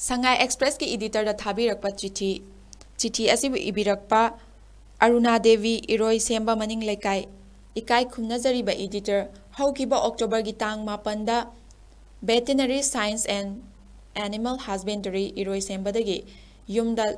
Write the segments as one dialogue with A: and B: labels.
A: Sangai Express ki editor da thabirakpa chithi asibu ibirakpa Aruna Devi Iroi Semba Maning Lekai Ikai Khumnajariba editor Haukiba October gi tang mapanda Veterinary Science and Animal Husbandry Iroi Sembadagi Yumda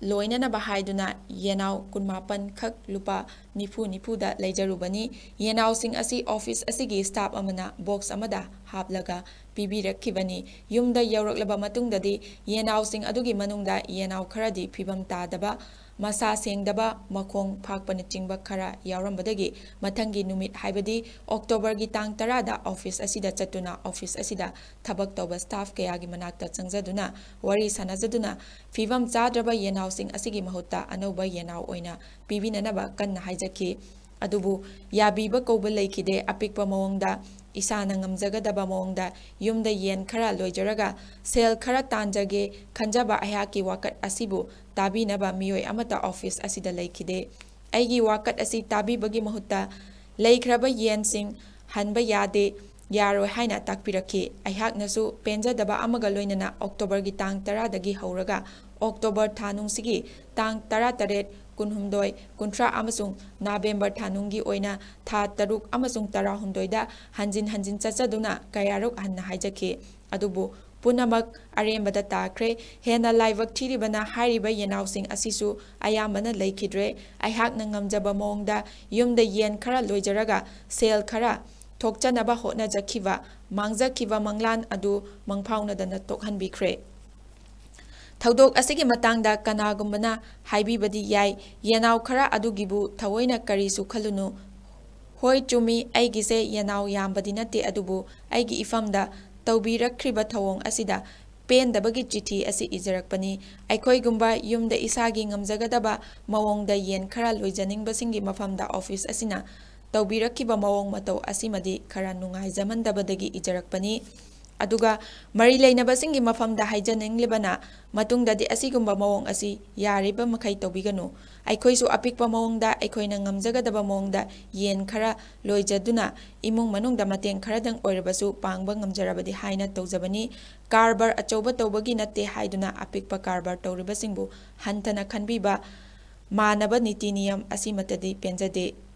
A: Loinana Bahaiduna Yenau Kunmapan Kak Lupa Nipu da Lejarubani Yenau Sing Asi Office Asigi Staff Amana Box Amada Hablaga Pibirakibani Yumda Yauraklaba Matungdadi Yenau Sing Adugi Manungda Yenau Karadi Pibam Tadaba Masa Sengdaba Makong Pakpanachingba Kara Yaurambadagi Matangi Numit Haibadi October gi tang tarada Office Asida Chatuna Office Asida Tabak Toba Staff Kayagi Manakta Changzaduna Wari Sanazaduna Fibam Chadraba Yenau Sing Asigi Mahuta Anoba Yenau Oina Pibinanaba Kanna Haijaki Adubu Yabiba Koba Laikide Apikpa Mawangda Isana ngamjagadaba mawangda yumda yen khara loijaraga sel khara tanjage khanjaba ayaki wakat asibu tabinaba miyoi amata office asida laikide aigi wakat asi tabibagi mahutta laikhraba yen sing hanba yade yaroi haina takpiraki ayhaknasu penjadaba amaga loinana October gi tang 10 dagi hauraga October thanung sigi tang 18 kunhumdoi kuntra amasung November thanungi oina tha taruk amasung tara hundoida hanjin chachaduna kayaruk hanna haijaki adubu punamak arembada takre hena laivak thiribana hairiba yenausing asisu ayamana laikidre aihak na ngamjaba mongda yumda yen khara loijaraga sel khara thokchanaba hotna jakhiwa mangjakiwa manglan adu mangphauna dana tokhanbikre Thaudok asigi matangda kanagumana haibibadi yai yenau khara adugibu thawoina karisu khalunu hoi chumi aigise yenau yambadi nate adubu aigi ifamda tawbirakhriba thawong asida pendabagi chithi asi ijarakpani aikhoi gumba yumda isagi ngamjagadaba mawongda yen khara loijaningbasingi mafamda office asina tawbirakhiba mawong matau asimadi khara nungai jamandabadagi ijarakpani aduga mari leinabasingi mafamda haijaninglibana matungdadi asigumba mawong asi yariba makai tawbiganu aikhoisu apikpa mawongda aikhoina ngamjagadaba mawongda yen khara loijaduna imung manungda mateng kharadang oirabasu pangba ngamjarabadi haina tawjabani karbar achauba tawbagi natte haiduna apikpa karbar tawribasingbu hantana khanbiba manaba niti niyam asimatadi penjade